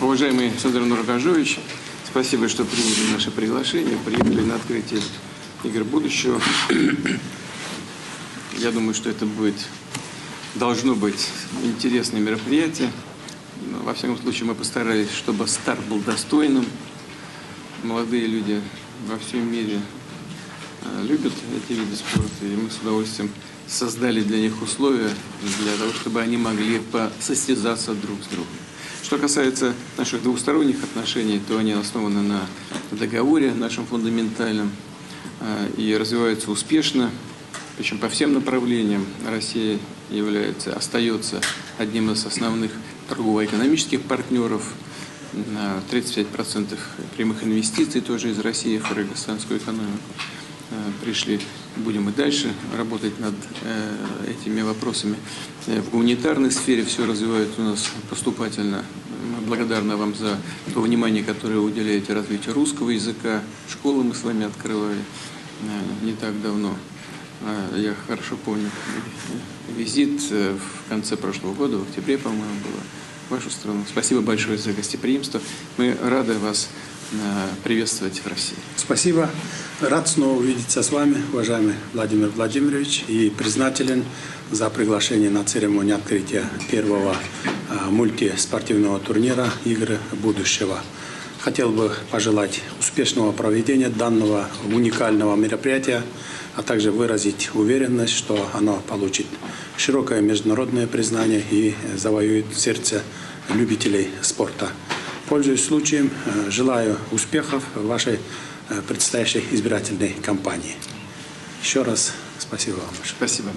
Уважаемый Федор Нургажович, спасибо, что приняли наше приглашение, приехали на открытие игр будущего. Я думаю, что это должно быть интересное мероприятие. Во всяком случае, мы постарались, чтобы старт был достойным. Молодые люди во всем мире любят эти виды спорта, и мы с удовольствием создали для них условия для того, чтобы они могли состязаться друг с другом. Что касается наших двусторонних отношений, то они основаны на договоре нашем фундаментальном и развиваются успешно, причем по всем направлениям. Россия остается одним из основных торгово-экономических партнеров. 35% прямых инвестиций тоже из России в кыргызстанскую экономику пришли. Будем и дальше работать над этими вопросами. В гуманитарной сфере все развивается у нас поступательно. Мы благодарны вам за то внимание, которое вы уделяете развитию русского языка. Школы мы с вами открывали не так давно. Я хорошо помню визит в конце прошлого года, в октябре, по-моему, было в вашу страну. Спасибо большое за гостеприимство. Мы рады вас приветствовать в России. Спасибо. Рад снова увидеться с вами, уважаемый Владимир Владимирович, и признателен за приглашение на церемонию открытия первого мультиспортивного турнира «Игры будущего». Хотел бы пожелать успешного проведения данного уникального мероприятия, а также выразить уверенность, что оно получит широкое международное признание и завоюет сердце любителей спорта. Пользуясь случаем, желаю успехов в вашей предстоящей избирательной кампании. Еще раз спасибо вам. Спасибо.